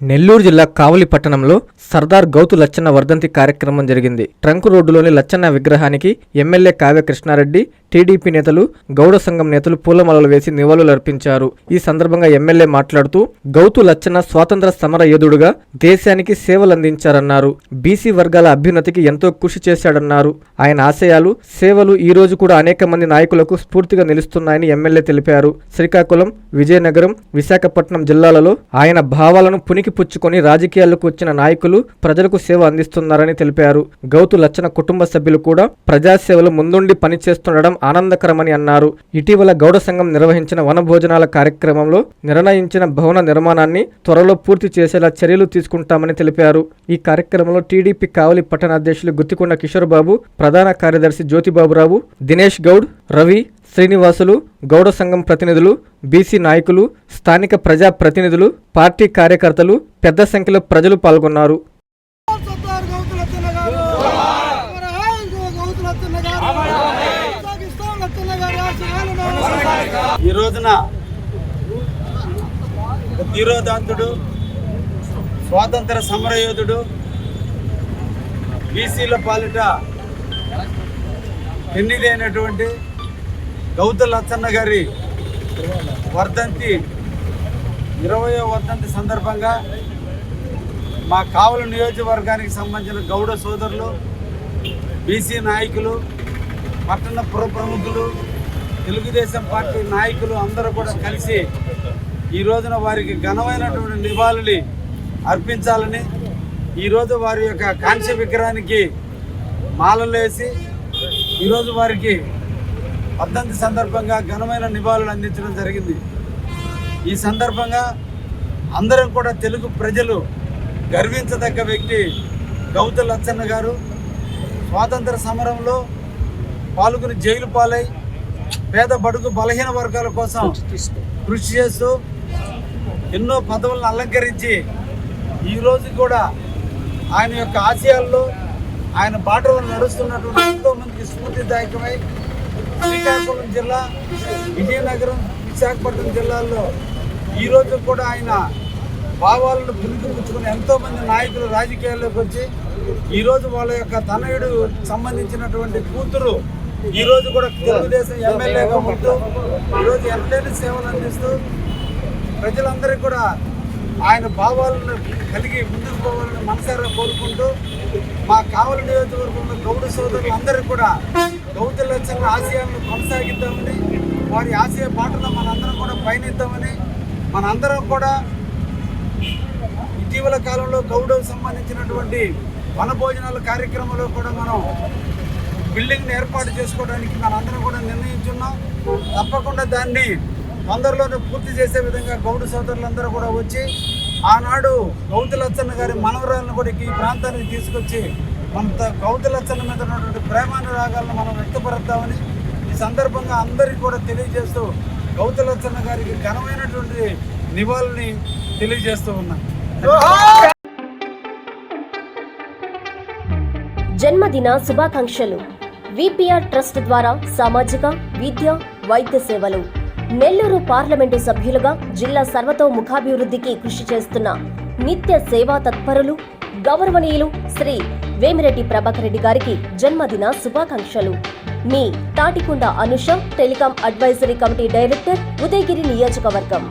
నెల్లూరు జిల్లా కావలి పట్టణంలో సర్దార్ గౌతు లచ్చన్న వర్ధంతి కార్యక్రమం జరిగింది. ట్రంక్ రోడ్డులోని లచ్చన్న విగ్రహానికి ఎమ్మెల్యే కావ్య కృష్ణారెడ్డి, టీడీపీ నేతలు, గౌడ సంఘం నేతలు పూలమాలలు వేసి నివాళులర్పించారు. ఈ సందర్భంగా ఎమ్మెల్యే మాట్లాడుతూ గౌతు లచ్చన్న స్వాతంత్ర సమర యోధుడుగా దేశానికి సేవలందించారన్నారు. బీసీ వర్గాల అభ్యున్నతికి ఎంతో కృషి చేశాడన్నారు. ఆయన ఆశయాలు, సేవలు ఈ రోజు కూడా అనేక మంది నాయకులకు స్ఫూర్తిగా నిలుస్తున్నాయని ఎమ్మెల్యే తెలిపారు. శ్రీకాకుళం, విజయనగరం, విశాఖపట్నం జిల్లాలలో ఆయన భావాలను పుణికిపుచ్చుకొని రాజకీయాల్లోకి వచ్చిన నాయకులు ప్రజలకు సేవ అందిస్తున్నారని తెలిపారు. గౌతు లచ్చన్న కుటుంబ సభ్యులు కూడా ప్రజాసేవలు ముందుండి పనిచేస్తుండడం ఆనందకరమని అన్నారు. ఇటీవల గౌడ సంఘం నిర్వహించిన వనభోజనాల కార్యక్రమంలో నిర్ణయించిన భవన నిర్మాణాన్ని త్వరలో పూర్తి చేసేలా చర్యలు తీసుకుంటామని తెలిపారు. ఈ కార్యక్రమంలో టీడీపీ కావలి పట్టణ అధ్యక్షులు గుత్తికొండ కిషోర్ బాబు, ప్రధాన కార్యదర్శి జ్యోతిబాబురావు, దినేష్ గౌడ్, రవి, శ్రీనివాసులు, గౌడ సంఘం ప్రతినిధులు, బీసీ నాయకులు, స్థానిక ప్రజా ప్రతినిధులు, పార్టీ కార్యకర్తలు పెద్ద సంఖ్యలో ప్రజలు పాల్గొన్నారు. ఈ రోజున ధీరోదాంతుడు, స్వాతంత్ర సమరయోధుడు, బీసీల పాలిట ఎన్నిదైనటువంటి గౌతు లచ్చన్న గారి వర్ధంతి 20వ వర్ధంతి సందర్భంగా మా కావలి నియోజకవర్గానికి సంబంధించిన గౌడ సోదరులు, బీసీ నాయకులు, పట్టణ పుర ప్రముఖులు, తెలుగుదేశం పార్టీ నాయకులు అందరూ కూడా కలిసి ఈ రోజున వారికి ఘనమైనటువంటి నివాళులు అర్పించాలని, ఈరోజు వారి యొక్క కాంస్య విగ్రహానికి మాలలు వేసి ఈరోజు వారికి వర్ధంతి సందర్భంగా ఘనమైన నివాళులు అందించడం జరిగింది. ఈ సందర్భంగా అందరం కూడా తెలుగు ప్రజలు గర్వించదగ్గ వ్యక్తి గౌతు లచ్చన్న గారు. స్వాతంత్ర సమరంలో పాల్గొని జైలు పాలై పేద బడుగు బలహీన వర్గాల కోసం కృషి చేస్తూ ఎన్నో పదవులను అలంకరించి ఈరోజు కూడా ఆయన యొక్క ఆశయాల్లో ఆయన బాటలో నడుస్తున్నటువంటి ఎంతోమందికి స్ఫూర్తిదాయకమై శ్రీకాకుళం జిల్లా, విజయనగరం, విశాఖపట్నం జిల్లాల్లో ఈరోజు కూడా ఆయన భావాలను పుణికిపుచ్చుకుని ఎంతోమంది నాయకులు రాజకీయాల్లోకి వచ్చి ఈరోజు వాళ్ళ యొక్క తనయుడు సంబంధించినటువంటి కూతురు ఈరోజు కూడా తెలుగుదేశం ఎమ్మెల్యేగా ఉంటూ ఈరోజు ఎంతైనా సేవలు అందిస్తూ ప్రజలందరికీ కూడా ఆయన భావాలను కలిగి ముందుకు పోవాలని మనసారా కోరుకుంటూ మా కావలి నియోజకవర్గంలో గౌడ సోదరులు అందరూ కూడా గౌతు లచ్చన్న ఆశయాలను కొనసాగిద్దామని, వారి ఆశయ బాటలో మనందరం కూడా పయనిద్దామని, మనందరం కూడా ఇటీవల కాలంలో గౌడకు సంబంధించినటువంటి వనభోజనాల కార్యక్రమంలో కూడా మనం బిల్డింగ్ని ఏర్పాటు చేసుకోవడానికి మనందరం కూడా నిర్ణయించున్నాం. తప్పకుండా దాన్ని తొందరలోనే పూర్తి చేసే విధంగా గౌడ సోదరులందరూ కూడా వచ్చి ఆనాడు గౌతు లచ్చన్న గారి మనవరాలను కూడా ఈ ప్రాంతానికి తీసుకొచ్చి మన గౌతు లచ్చన్న మీద ఉన్నటువంటి ప్రేమానురాగాలను మనం వ్యక్తపరుద్దామని ఈ సందర్భంగా అందరికీ కూడా తెలియజేస్తూ గౌతు లచ్చన్న గారికి ఘనమైనటువంటి నివాళుల్ని తెలియజేస్తూ ఉన్నాం. జన్మదిన శుభాకాంక్షలు. విపిఆర్ ట్రస్ట్ ద్వారా సామాజిక, విద్య, వైద్య సేవలు. నెల్లూరు పార్లమెంటు సభ్యులుగా జిల్లా సర్వతోముఖాభివృద్ధికి కృషి చేస్తున్న నిత్య సేవా తత్పరులు గౌరవనీయులు శ్రీ వేమిరెడ్డి ప్రభాకర్ రెడ్డి గారికి జన్మదిన శుభాకాంక్షలు. మీ Tatikonda Anusha, telecom advisory committee director, Udayagiri నియోజకవర్గం.